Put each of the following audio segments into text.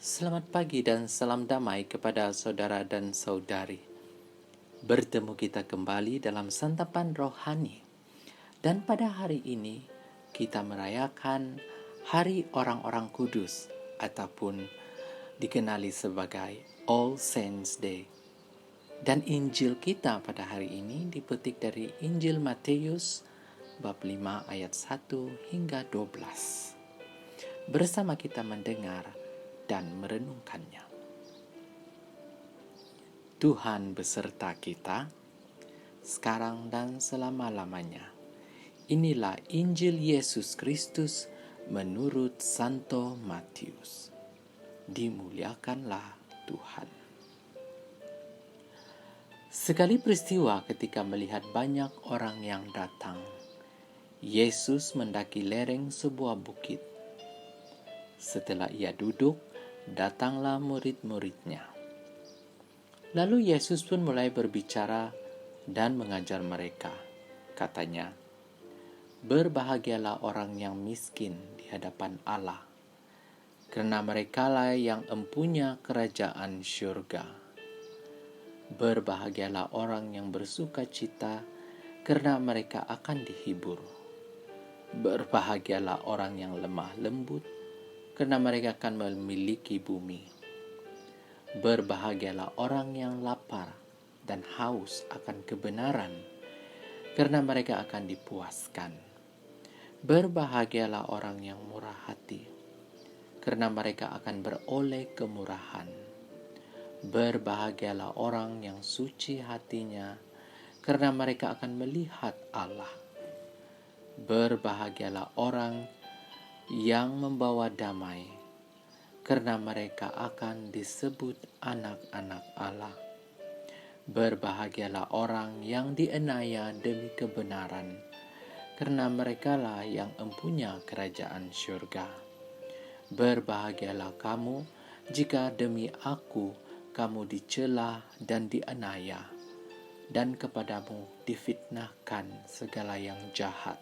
Selamat pagi dan salam damai kepada saudara dan saudari. Bertemu kita kembali dalam santapan rohani. Dan pada hari ini kita merayakan Hari Orang-orang Kudus ataupun dikenali sebagai All Saints Day. Dan Injil kita pada hari ini dipetik dari Injil Matius bab 5 ayat 1 hingga 12. Bersama kita mendengar dan merenungkannya. Tuhan beserta kita, sekarang dan selama-lamanya. Inilah Injil Yesus Kristus menurut Santo Matius. Dimuliakanlah Tuhan. Sekali peristiwa ketika melihat banyak orang yang datang, Yesus mendaki lereng sebuah bukit. Setelah ia duduk, datanglah murid-muridnya. Lalu Yesus pun mulai berbicara dan mengajar mereka. Katanya, "Berbahagialah orang yang miskin di hadapan Allah, karena merekalah yang empunya kerajaan syurga. Berbahagialah orang yang bersuka cita, karena mereka akan dihibur. Berbahagialah orang yang lemah lembut, karena mereka akan memiliki bumi. Berbahagialah orang yang lapar dan haus akan kebenaran, karena mereka akan dipuaskan. Berbahagialah orang yang murah hati, karena mereka akan beroleh kemurahan. Berbahagialah orang yang suci hatinya, karena mereka akan melihat Allah. Berbahagialah orang yang membawa damai, karena mereka akan disebut anak-anak Allah. Berbahagialah orang yang dianiaya demi kebenaran, karena merekalah yang empunya kerajaan syurga. Berbahagialah kamu jika demi aku kamu dicela dan dianiaya, dan kepadamu difitnahkan segala yang jahat.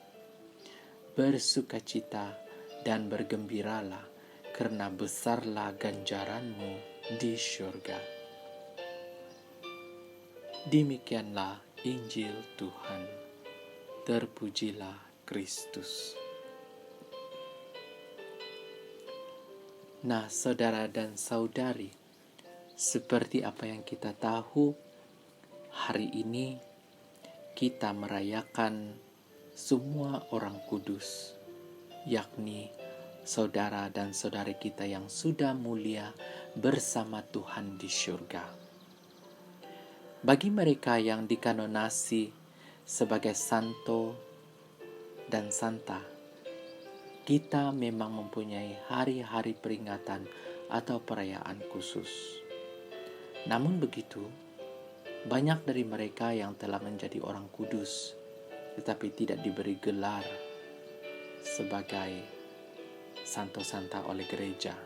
Bersukacita dan bergembiralah, karena besarlah ganjaranmu di syurga." Demikianlah Injil Tuhan. Terpujilah Kristus. Nah, saudara dan saudari, seperti apa yang kita tahu, hari ini kita merayakan semua orang kudus, yakni saudara dan saudari kita yang sudah mulia bersama Tuhan di syurga. Bagi mereka yang dikanonasi sebagai santo dan santa, kita memang mempunyai hari-hari peringatan atau perayaan khusus. Namun begitu, banyak dari mereka yang telah menjadi orang kudus, tetapi tidak diberi gelar sebagai santo-santa oleh gereja.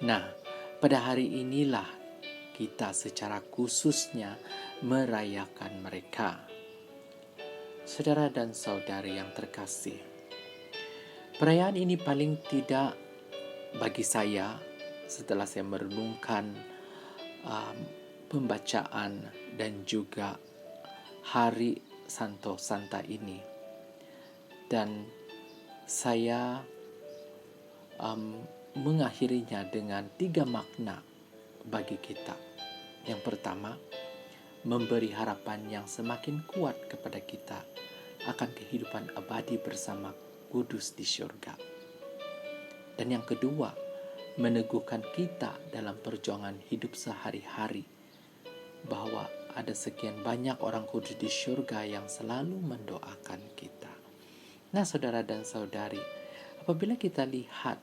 Nah, pada hari inilah kita secara khususnya merayakan mereka. Saudara dan saudari yang terkasih, perayaan ini paling tidak bagi saya, setelah saya merenungkan pembacaan dan juga hari Santo Santa ini, dan saya mengakhirinya dengan 3 makna bagi kita. Yang pertama, memberi harapan yang semakin kuat kepada kita akan kehidupan abadi bersama kudus di syurga. Dan yang kedua, meneguhkan kita dalam perjuangan hidup sehari-hari, bahwa ada sekian banyak orang kudus di syurga yang selalu mendoakan kita. Nah, saudara dan saudari, apabila kita lihat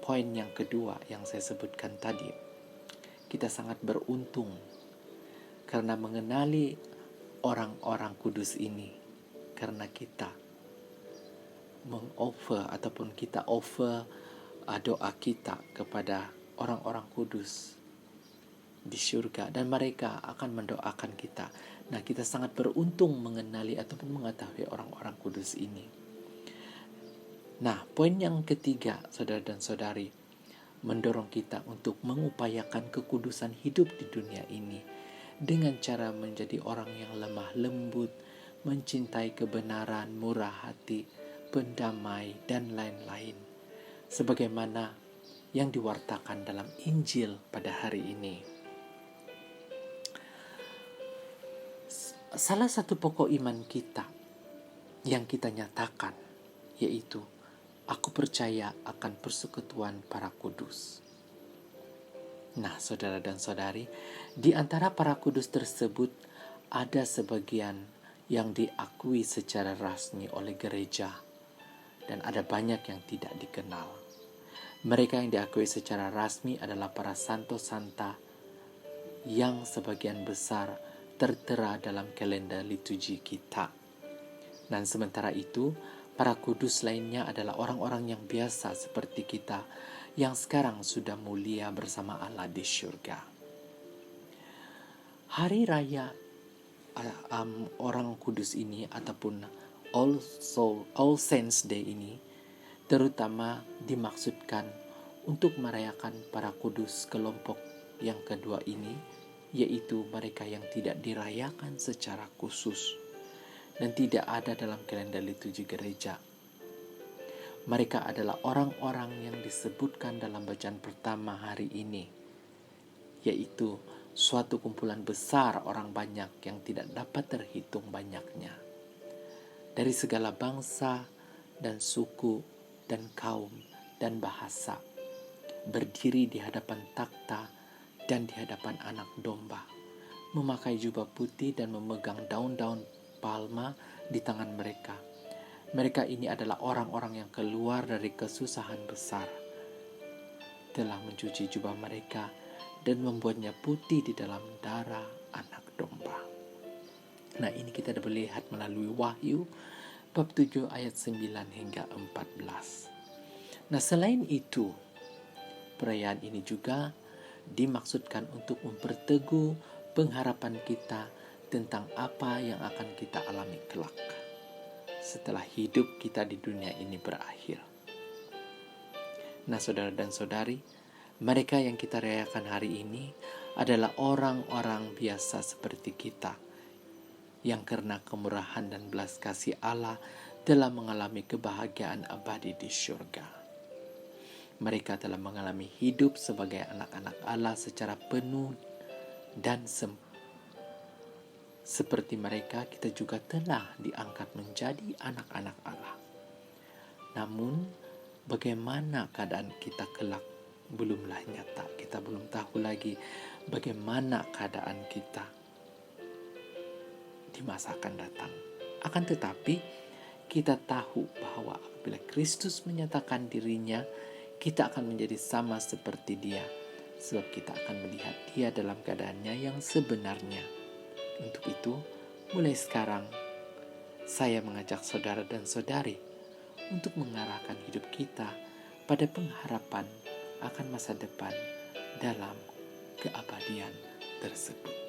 poin yang kedua yang saya sebutkan tadi, kita sangat beruntung karena mengenali orang-orang kudus ini, karena kita mengoffer ataupun kita offer doa kita kepada orang-orang kudus di syurga, dan mereka akan mendoakan kita. Nah, kita sangat beruntung mengenali ataupun mengetahui orang-orang kudus ini. Nah, poin yang ketiga, saudara dan saudari, mendorong kita untuk mengupayakan kekudusan hidup di dunia ini dengan cara menjadi orang yang lemah lembut, mencintai kebenaran, murah hati, pendamai, dan lain-lain. Sebagaimana yang diwartakan dalam Injil pada hari ini. Salah satu pokok iman kita yang kita nyatakan yaitu aku percaya akan persekutuan para kudus. Nah, saudara dan saudari, di antara para kudus tersebut ada sebagian yang diakui secara resmi oleh gereja dan ada banyak yang tidak dikenal. Mereka yang diakui secara rasmi adalah para santo santa yang sebagian besar tertera dalam kalender liturgi kita. Dan sementara itu, para kudus lainnya adalah orang-orang yang biasa seperti kita yang sekarang sudah mulia bersama Allah di syurga. Hari raya orang kudus ini ataupun All Saints Day ini terutama dimaksudkan untuk merayakan para kudus kelompok yang kedua ini, yaitu mereka yang tidak dirayakan secara khusus dan tidak ada dalam kalender liturgi gereja. Mereka adalah orang-orang yang disebutkan dalam bacaan pertama hari ini, yaitu suatu kumpulan besar orang banyak yang tidak dapat terhitung banyaknya, dari segala bangsa dan suku dan kaum dan bahasa, berdiri di hadapan takhta dan di hadapan anak domba, memakai jubah putih dan memegang daun-daun palma di tangan mereka. Mereka ini adalah orang-orang yang keluar dari kesusahan besar, telah mencuci jubah mereka dan membuatnya putih di dalam darah anak domba. Nah, ini kita dapat lihat melalui Wahyu bab 7 ayat 9 hingga 14. Nah, selain itu, perayaan ini juga dimaksudkan untuk memperteguh pengharapan kita tentang apa yang akan kita alami kelak setelah hidup kita di dunia ini berakhir. Nah, saudara dan saudari, mereka yang kita rayakan hari ini adalah orang-orang biasa seperti kita yang karena kemurahan dan belas kasih Allah telah mengalami kebahagiaan abadi di syurga. Mereka telah mengalami hidup sebagai anak-anak Allah secara penuh dan seperti mereka, kita juga telah diangkat menjadi anak-anak Allah. Namun, bagaimana keadaan kita kelak belumlah nyata. Kita belum tahu lagi bagaimana keadaan kita di masa akan datang. Akan tetapi, kita tahu bahwa apabila Kristus menyatakan dirinya, kita akan menjadi sama seperti Dia, sebab kita akan melihat Dia dalam keadaannya yang sebenarnya. Untuk itu, mulai sekarang, saya mengajak saudara dan saudari untuk mengarahkan hidup kita pada pengharapan akan masa depan dalam keabadian tersebut.